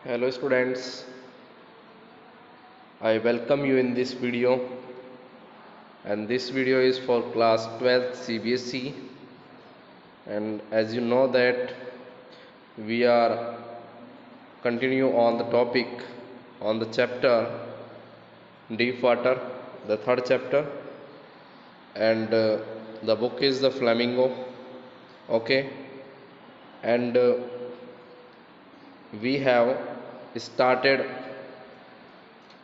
Hello students, I welcome you in this video, and this video is for class 12th CBSE. And as you know that we are continue on the topic on the chapter Deep Water, the third chapter, and the book is the Flamingo. Okay, and we have started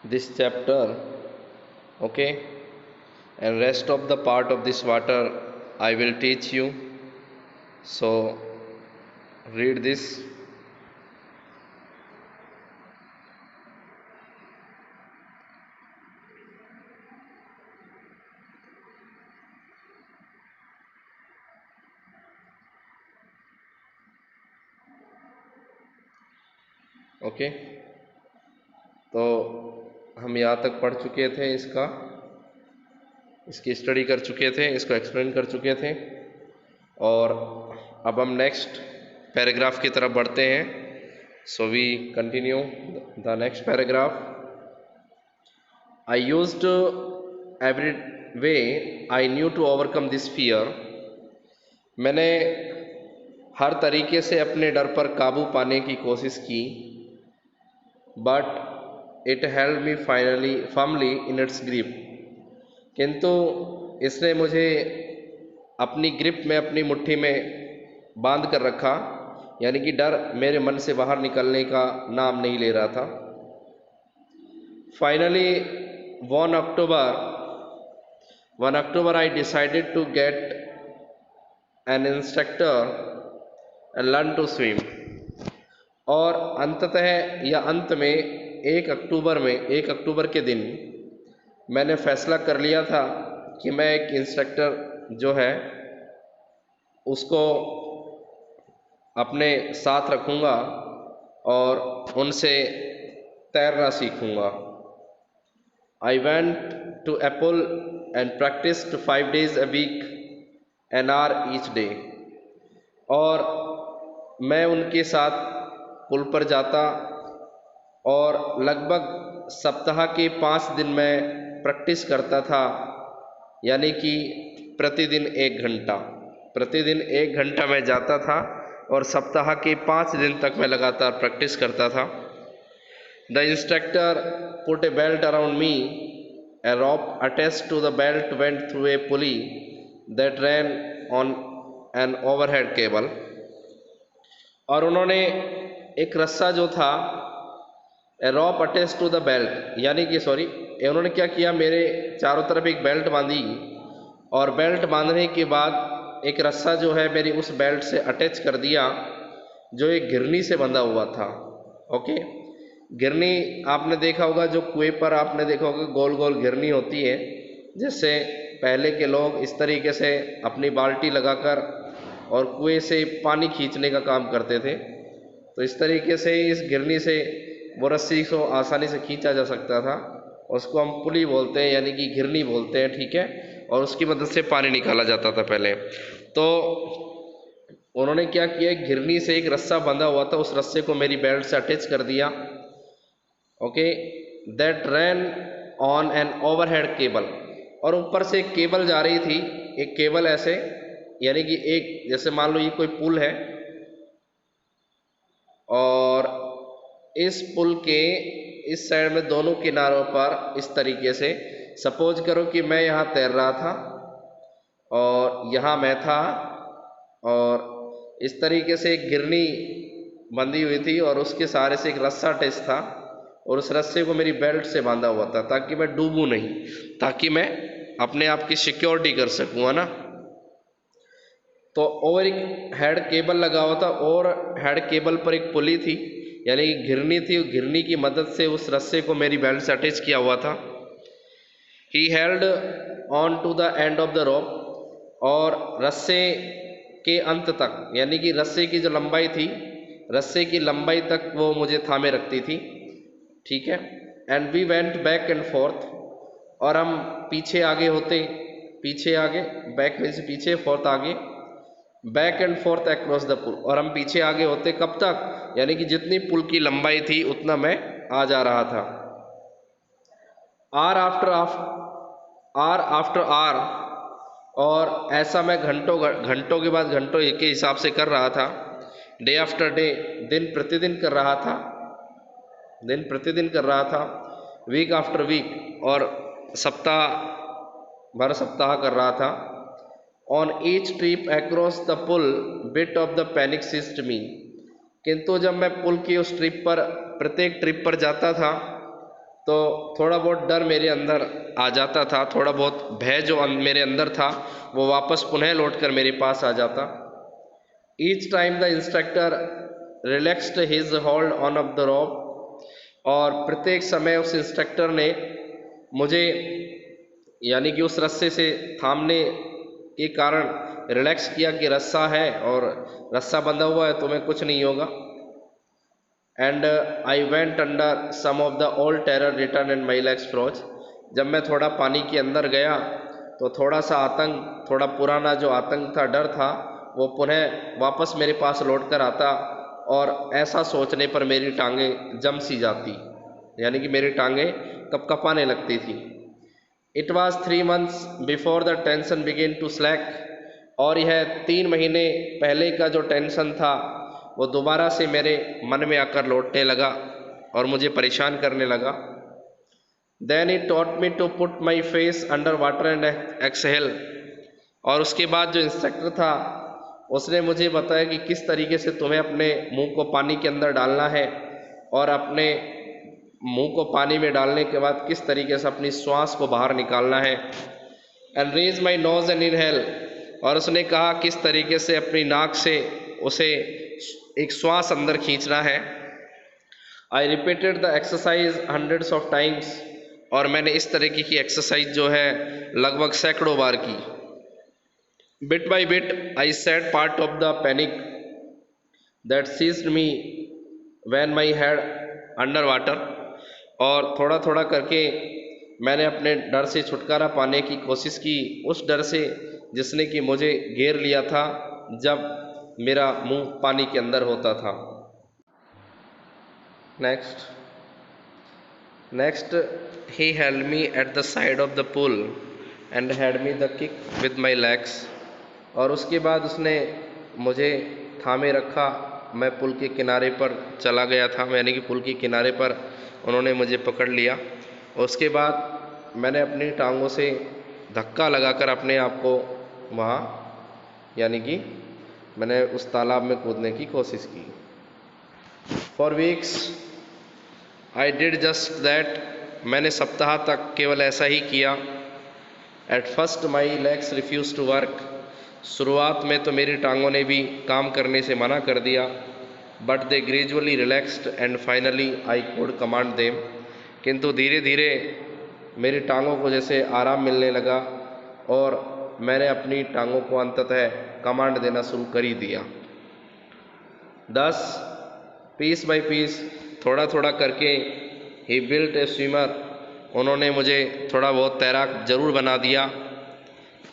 this chapter. Okay, and rest of the part of this water I will teach you. So read this. Okay, तो हम यहाँ तक पढ़ चुके थे, इसकी study कर चुके थे, इसको एक्सप्लेन कर चुके थे, और अब हम नेक्स्ट पैराग्राफ की तरफ बढ़ते हैं. So we continue the next paragraph. I used every way I knew to overcome this fear. मैंने हर तरीके से अपने डर पर काबू पाने की कोशिश की. But it held me finally firmly in its grip. किंतु इसने मुझे अपनी ग्रिप में, अपनी मुट्ठी में बांध कर रखा, यानी कि डर मेरे मन से बाहर निकलने का नाम नहीं ले रहा था. Finally 1 October I decided to get an instructor and learn to swim. और अंततः या अंत में 1 अक्टूबर के दिन मैंने फैसला कर लिया था कि मैं एक इंस्ट्रक्टर जो है उसको अपने साथ रखूँगा और उनसे तैरना सीखूँगा. I went to a pool and practised 5 days a week, an hour each day. और मैं उनके साथ पुल पर जाता और लगभग सप्ताह के 5 दिन मैं प्रैक्टिस करता था, यानी कि प्रतिदिन 1 घंटा मैं जाता था और सप्ताह के 5 दिन तक मैं लगातार प्रैक्टिस करता था. The instructor put a belt around me, a rope attached to the belt went through a pulley that ran on an overhead cable. और उन्होंने एक रस्सा जो था, a rope attach to the belt, यानी कि उन्होंने क्या किया, मेरे चारों तरफ एक बेल्ट बांधी और बेल्ट बांधने के बाद एक रस्सा जो है मेरी उस बेल्ट से अटैच कर दिया, जो एक घिरनी से बंधा हुआ था. ओके, घिरनी आपने देखा होगा, जो कुएं पर आपने देखा होगा गोल गोल घिरनी होती है, जैसे पहले के लोग इस तरीके से अपनी बाल्टी लगाकर और कुएं से पानी खींचने का काम करते थे. तो इस तरीके से इस घिरनी से वो रस्सी को आसानी से खींचा जा सकता था. उसको हम पुली बोलते हैं, यानी कि घिरनी बोलते हैं. ठीक है, और उसकी मदद से पानी निकाला जाता था पहले. तो उन्होंने क्या किया, घिरनी से एक रस्सा बंधा हुआ था, उस रस्से को मेरी बेल्ट से अटैच कर दिया. Okay, that ran on an overhead cable. और ऊपर से एक केबल जा रही थी, एक केबल ऐसे, यानी कि एक, जैसे मान लो ये कोई पुल है और इस पुल के इस साइड में दोनों किनारों पर इस तरीके से, सपोज करो कि मैं यहाँ तैर रहा था और यहाँ मैं था और इस तरीके से एक गिरनी बंधी हुई थी और उसके सहारे से एक रस्सा अटैच था और उस रस्से को मेरी बेल्ट से बांधा हुआ था, ताकि मैं डूबूं नहीं, ताकि मैं अपने आप की सिक्योरिटी कर सकूँ, है ना. तो और एक हेड केबल लगा हुआ था और हेड केबल पर एक पुली थी, यानी कि घिरनी थी. घिरनी की मदद से उस रस्से को मेरी बेल्ट से अटैच किया हुआ था. He held on to the end of the rope. और रस्से के अंत तक, यानी कि रस्से की जो लंबाई थी, रस्से की लंबाई तक वो मुझे थामे रखती थी. ठीक है, and we went back and forth. और हम पीछे आगे होते, पीछे आगे, बैक में से पीछे, फोर्थ आगे, back and forth across the pool, और हम पीछे आगे होते कब तक, यानी कि जितनी पुल की लंबाई थी उतना मैं आ जा रहा था। आर आफ्टर आर, और ऐसा मैं घंटों के बाद घंटों के हिसाब से कर रहा था। डे आफ्टर डे, दिन प्रतिदिन कर रहा था, दिन प्रतिदिन कर रहा था। वीक आफ्टर वीक, और सप्ताह भर सप्ताह कर रहा था। On each trip across the pool bit of the panic seized me, किंतु जब मैं पुल की उस ट्रिप पर, प्रत्येक ट्रिप पर जाता था तो थोड़ा बहुत डर मेरे अंदर आ जाता था, थोड़ा बहुत भय जो मेरे अंदर था वो वापस पुनः लौटकर मेरे पास आ जाता। Each time the instructor relaxed his hold on off the rope, और प्रत्येक समय उस इंस्ट्रक्टर ने मुझे, यानी कि उस रस्से से थामने के कारण रिलैक्स किया कि रस्सा है और रस्सा बंधा हुआ है, तुम्हें कुछ नहीं होगा। And I went under some of the old terror return and my legs froze, जब मैं थोड़ा पानी के अंदर गया तो थोड़ा सा आतंक, थोड़ा पुराना जो आतंक था, डर था, वो पुनः वापस मेरे पास लौट कर आता, और ऐसा सोचने पर मेरी टांगें जम सी जाती, यानी कि मेरी टांगें कपकपाने लगती थी। It was 3 months before the tension begin to slack, और यह 3 महीने पहले का जो टेंशन था वो दोबारा से मेरे मन में आकर लौटने लगा और मुझे परेशान करने लगा। Then it taught me to put my face under water and exhale, और उसके बाद जो इंस्ट्रक्टर था उसने मुझे बताया कि किस तरीके से तुम्हें अपने मुंह को पानी के अंदर डालना है, और अपने मुंह को पानी में डालने के बाद किस तरीके से अपनी श्वास को बाहर निकालना है। And raise my nose and inhale, और उसने कहा किस तरीके से अपनी नाक से उसे एक श्वास अंदर खींचना है। I repeated the exercise hundreds of times, और मैंने इस तरीके की एक्सरसाइज जो है लगभग सैकड़ों बार की। Bit by bit I shed part of the panic that seized me when my head under water, और थोड़ा थोड़ा करके मैंने अपने डर से छुटकारा पाने की कोशिश की, उस डर से जिसने कि मुझे घेर लिया था जब मेरा मुंह पानी के अंदर होता था। Next he held me at the side of the pool and had me the kick with my legs, और उसके बाद उसने मुझे थामे रखा। मैं पुल के किनारे पर चला गया था, यानी कि पुल के किनारे पर उन्होंने मुझे पकड़ लिया। उसके बाद मैंने अपनी टांगों से धक्का लगाकर अपने आप को वहाँ, यानी कि मैंने उस तालाब में कूदने की कोशिश की। For weeks I did just that, मैंने सप्ताह तक केवल ऐसा ही किया। At first my legs refuse to work, शुरुआत में तो मेरी टांगों ने भी काम करने से मना कर दिया। But they gradually relaxed and finally I could command them, किंतु धीरे धीरे मेरी टांगों को जैसे आराम मिलने लगा और मैंने अपनी टांगों को अंततः कमांड देना शुरू कर ही दिया। 10 पीस बाई पीस, थोड़ा थोड़ा करके ही बिल्ट ए स्विमर, उन्होंने मुझे थोड़ा बहुत तैराक जरूर बना दिया।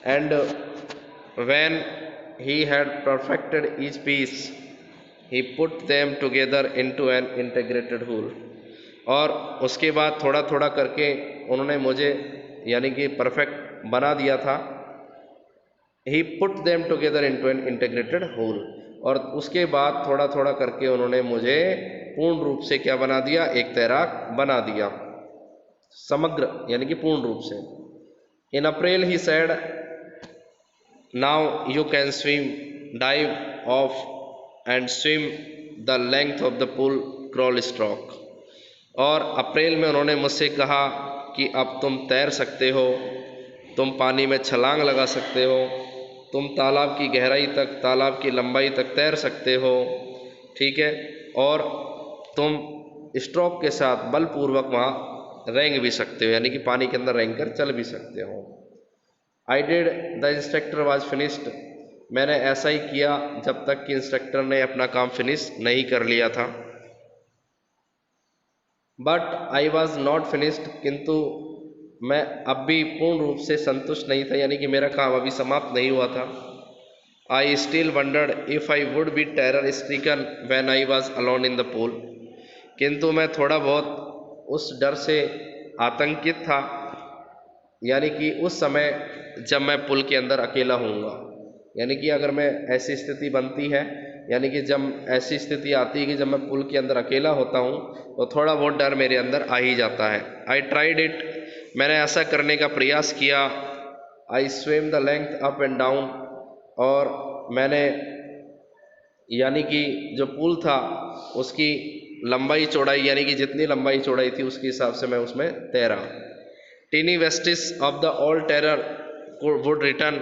And when he had perfected each piece he put them together into an integrated whole, और उसके बाद थोड़ा थोड़ा करके उन्होंने मुझे यानी कि परफेक्ट बना दिया था। He put them together into an integrated whole, और उसके बाद थोड़ा थोड़ा करके उन्होंने मुझे पूर्ण रूप से क्या बना दिया, एक तैराक बना दिया, समग्र यानी कि पूर्ण रूप से। In April he said now you can swim, dive off and swim the length of the pool crawl stroke, और अप्रैल में उन्होंने मुझसे कहा कि अब तुम तैर सकते हो, तुम पानी में छलांग लगा सकते हो, तुम तालाब की गहराई तक, तालाब की लंबाई तक तैर सकते हो, ठीक है, और तुम स्ट्रोक के साथ बलपूर्वक वहाँ रेंग भी सकते हो, यानी कि पानी के अंदर रेंग कर चल भी सकते हो। I did the instructor was finished, मैंने ऐसा ही किया जब तक कि इंस्ट्रक्टर ने अपना काम फिनिश नहीं कर लिया था। But I was not finished, किंतु मैं अब भी पूर्ण रूप से संतुष्ट नहीं था, यानी कि मेरा काम अभी समाप्त नहीं हुआ था। I still wondered if I would be terror stricken when I was alone in the pool. किंतु मैं थोड़ा बहुत उस डर से आतंकित था, यानी कि उस समय जब मैं पुल के अंदर अकेला होऊंगा, यानी कि अगर मैं ऐसी स्थिति बनती है, यानी कि जब ऐसी स्थिति आती है कि जब मैं पुल के अंदर अकेला होता हूँ तो थोड़ा बहुत डर मेरे अंदर आ ही जाता है. आई ट्राइड इट, मैंने ऐसा करने का प्रयास किया. I swim the length up and down, और मैंने यानी कि जो पुल था उसकी लंबाई चौड़ाई, यानी कि जितनी लंबाई चौड़ाई थी उसके हिसाब से मैं उसमें तैरा. Tiny vestiges of the old terror would return,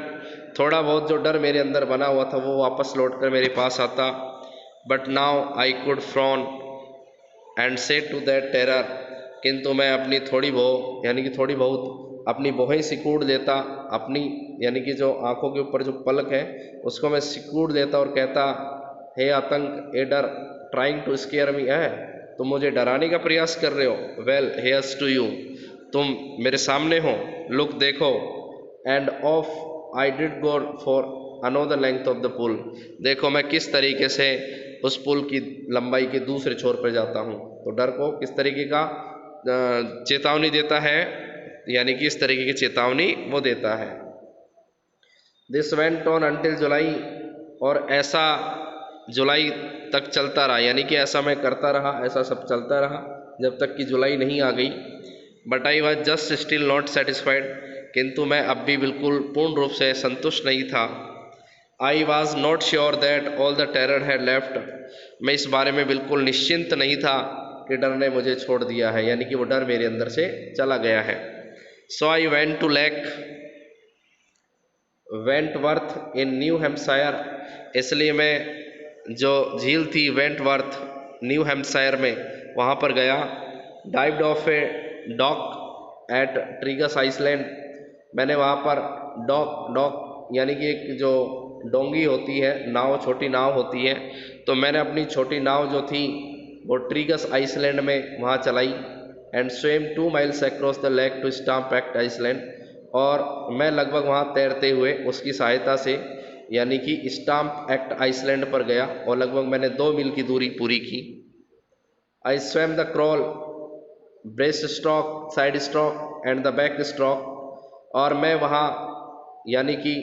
थोड़ा बहुत जो डर मेरे अंदर बना हुआ था वो वापस लौट कर मेरे पास आता. But now I could frown and से टू दैट टेरर, किंतु मैं अपनी थोड़ी बहुत, यानी कि थोड़ी बहुत अपनी भौहें सिकूड़ देता, अपनी यानी कि जो आंखों के ऊपर जो पलक है उसको मैं सिकूड़ देता और कहता, हे आतंक, ए डर, ट्राइंग टू स्केयर मी, है तुम मुझे डराने का प्रयास कर रहे हो. वेल हेयर्स टू यू, तुम मेरे सामने हो, लुक देखो. And off I did go for another length of the pool, देखो मैं किस तरीके से उस पुल की लंबाई के दूसरे छोर पर जाता हूँ. तो डर को किस तरीके का चेतावनी देता है, यानी कि इस तरीके की चेतावनी वो देता है. दिस वेंट ऑन अंटिल जुलाई, और ऐसा जुलाई तक चलता रहा, यानी कि ऐसा मैं करता रहा, ऐसा सब चलता रहा जब तक कि जुलाई नहीं आ गई. But I was just still not satisfied, किंतु मैं अब भी बिल्कुल पूर्ण रूप से संतुष्ट नहीं था. I was not sure that all the terror had left, मैं इस बारे में बिल्कुल निश्चिंत नहीं था कि डर ने मुझे छोड़ दिया है, यानी कि वो डर मेरे अंदर से चला गया है. So I went to lake Wentworth in New Hampshire, इसलिए मैं जो झील थी वेंटवर्थ न्यू हैम्पशायर में वहाँ पर गया. Dived off a dock at Triggs Island, मैंने वहाँ पर डॉक यानी कि एक जो डोंगी होती है, नाव, छोटी नाव होती है, तो मैंने अपनी छोटी नाव जो थी वो ट्रिगस आइसलैंड में वहाँ चलाई. And swim 2 miles across the lake to Stamp Act Island, और मैं लगभग वहाँ तैरते हुए उसकी सहायता से यानी कि स्टाम्प एक्ट आइसलैंड पर गया और लगभग मैंने 2 मील की दूरी पूरी की. आई swum the crawl, breast stroke, side stroke and the back stroke, और मैं वहाँ यानी कि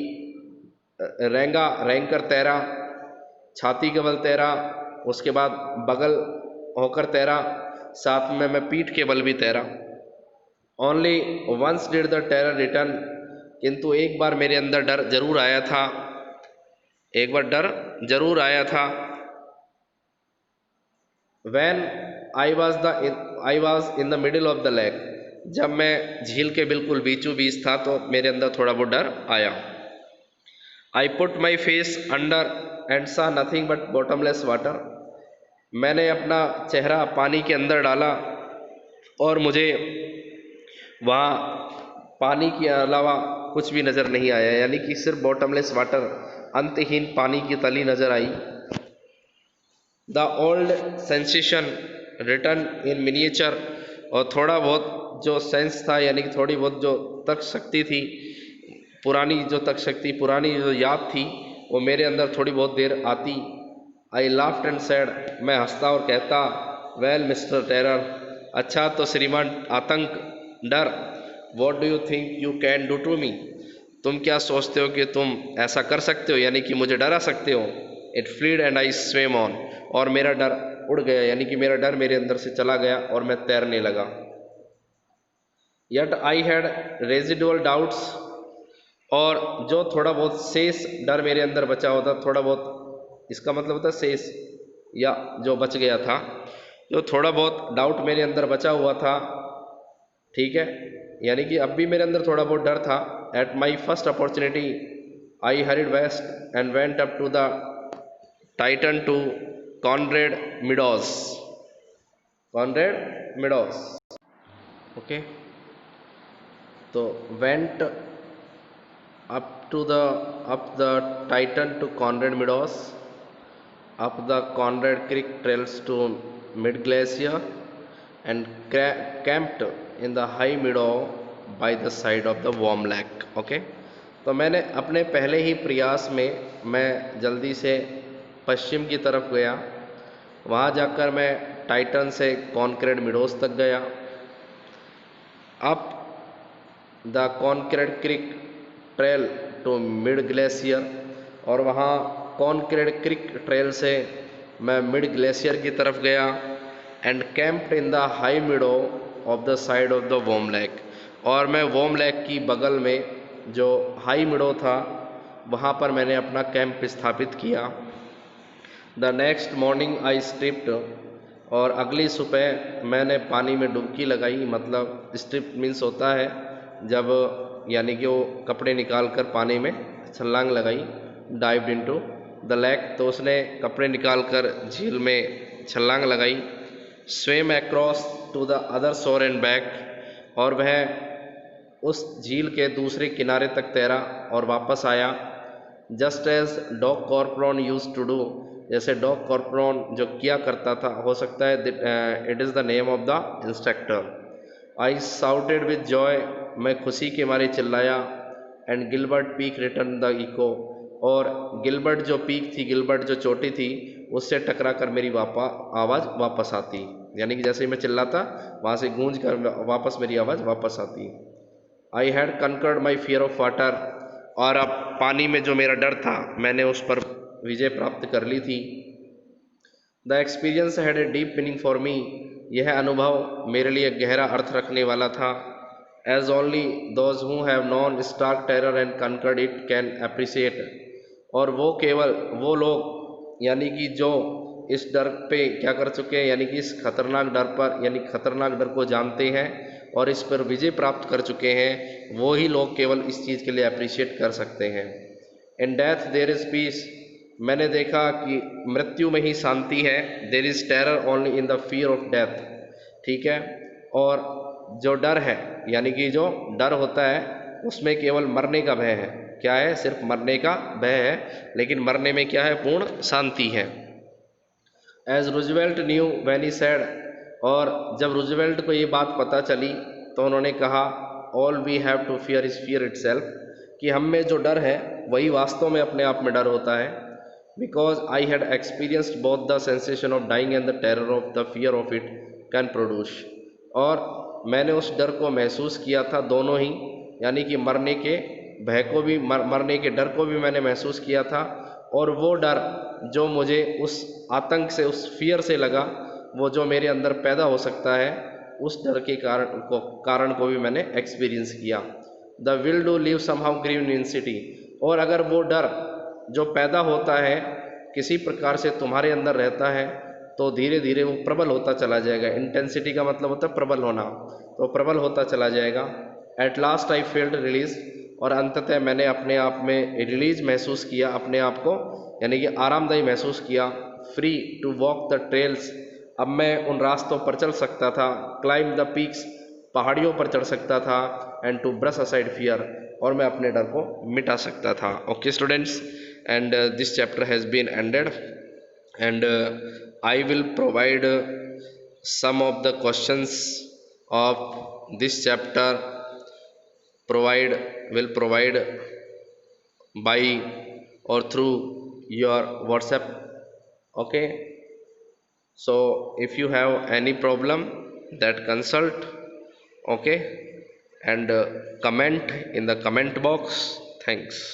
रेंग कर तैरा, छाती के बल तैरा, उसके बाद बगल होकर तैरा, साथ में मैं पीठ के बल भी तैरा. Only once did the terror return, किंतु एक बार मेरे अंदर डर जरूर आया था, एक बार डर जरूर आया था. When I was in the middle of the lake, जब मैं झील के बिल्कुल बीचों बीच था तो मेरे अंदर थोड़ा बहुत डर आया. I put my face under and सा नथिंग बट बॉटमलेस वाटर, मैंने अपना चेहरा पानी के अंदर डाला और मुझे वहाँ पानी के अलावा कुछ भी नज़र नहीं आया, यानी कि सिर्फ बॉटमलेस वाटर, अंतहीन पानी की तली नज़र आई. The old sensation return in miniature, और थोड़ा बहुत जो सेंस था, यानी कि थोड़ी बहुत जो तर्क शक्ति थी, पुरानी जो तर्क शक्ति, पुरानी जो याद थी वो मेरे अंदर थोड़ी बहुत देर आती. आई लाफ्ड एंड सैड, मैं हंसता और कहता, वेल मिस्टर टेरर, अच्छा तो श्रीमान आतंक, डर, what do you think you can do to me, तुम क्या सोचते हो कि तुम ऐसा कर सकते हो, यानी कि मुझे डरा सकते हो. It fled and I swim on, और मेरा डर उड़ गया, यानी कि मेरा डर मेरे अंदर से चला गया और मैं तैरने लगा. Yet I had residual doubts, और जो थोड़ा बहुत शेष डर मेरे अंदर बचा हुआ था, थोड़ा बहुत, इसका मतलब होता है शेष या जो बच गया था, जो थोड़ा बहुत डाउट मेरे अंदर बचा हुआ था, ठीक है, यानी कि अब भी मेरे अंदर थोड़ा बहुत डर था. At my first opportunity I hurried west and went up to the Titan to Conrad Meadows, okay. तो went up the Titan to Conrad Meadows, up the Conrad Creek trails to mid glacier, and camped in the high meadow by the side of the warm lake. Okay, तो मैंने अपने पहले ही प्रयास में मैं जल्दी से पश्चिम की तरफ गया। वहाँ जाकर मैं टाइटन से कॉन्क्रीट मिडोस तक गया। Up the Concrete Creek trail to mid glacier, और वहाँ कॉन्क्रीट क्रिक ट्रेल से मैं मिड ग्लेशियर की तरफ गया। And camped in the high meadow of the side of the warm lake, और मैं वॉम लेक की बगल में जो हाई मिडो था वहाँ पर मैंने अपना कैंप स्थापित किया। The next morning I stripped, और अगली सुबह मैंने पानी में डुबकी लगाई। मतलब स्ट्रिप मीन्स होता है जब यानी कि वो कपड़े निकाल कर पानी में छलांग लगाई, डाइव्ड इनटू द लेक, तो उसने कपड़े निकाल कर झील में छलांग लगाई। Swim across to the other shore and back, और वह उस झील के दूसरे किनारे तक तैरा और वापस आया। Just as Doug Corporon used to do, जैसे डॉग कॉर्पोरॉन जो किया करता था, हो सकता है it is the name of the instructor. I shouted with joy, मैं खुशी के मारे चिल्लाया। And Gilbert peak return the echo, और गिलबर्ट जो पीक थी, गिलबर्ट जो चोटी थी, उससे टकरा कर मेरी आवाज़ वापस आती, यानी कि जैसे ही मैं चिल्लाता वहाँ से गूंज कर वापस मेरी आवाज़ वापस आती। I had conquered my fear of water, और अब पानी में जो मेरा डर था मैंने उस पर विजय प्राप्त कर ली थी। The experience had a deep meaning for me, यह अनुभव मेरे लिए गहरा अर्थ रखने वाला था। As only those who have known stark terror and conquered it can appreciate, और वो केवल वो लोग यानी कि जो इस डर पे क्या कर चुके हैं, यानी कि इस खतरनाक डर पर, यानी खतरनाक डर को जानते हैं और इस पर विजय प्राप्त कर चुके हैं, वो ही लोग केवल इस चीज़ के लिए अप्रिशिएट कर सकते हैं। In death there is peace, मैंने देखा कि मृत्यु में ही शांति है। There is terror only in the fear of death, ठीक है। और जो डर है, यानी कि जो डर होता है उसमें केवल मरने का भय है। क्या है? सिर्फ मरने का भय है, लेकिन मरने में क्या है? पूर्ण शांति है। As Roosevelt knew when he said, और जब रूजवेल्ट को ये बात पता चली तो उन्होंने कहा, all we have to fear is fear itself, कि हम में जो डर है वही वास्तव में अपने आप में डर होता है। Because I had experienced both the sensation of dying and the terror of the fear of it can produce, और मैंने उस डर को महसूस किया था, दोनों ही, यानी कि मरने के भय को भी, मरने के डर को भी मैंने महसूस किया था। और वो डर जो मुझे उस आतंक से, उस फियर से लगा, वो जो मेरे अंदर पैदा हो सकता है, उस डर के कारण को भी मैंने एक्सपीरियंस किया। The will to live somehow grew intensity, और अगर वो डर जो पैदा होता है किसी प्रकार से तुम्हारे अंदर रहता है तो धीरे धीरे वो प्रबल होता चला जाएगा। इंटेंसिटी का मतलब होता है प्रबल होना, तो प्रबल होता चला जाएगा। At last I field release, और अंततः मैंने अपने आप में रिलीज महसूस किया, अपने आप को यानी कि आरामदायी महसूस किया। Free to walk the trails, अब मैं उन रास्तों पर चल सकता था। क्लाइंब द पीक्स, पहाड़ियों पर चढ़ सकता था। And to brush aside fear, और मैं अपने डर को मिटा सकता था। Okay students, and this chapter has been ended, and I will provide some of the questions of this chapter will provide by or through your WhatsApp. Okay, so if you have any problem, that consult, okay, and comment in the comment box. Thanks.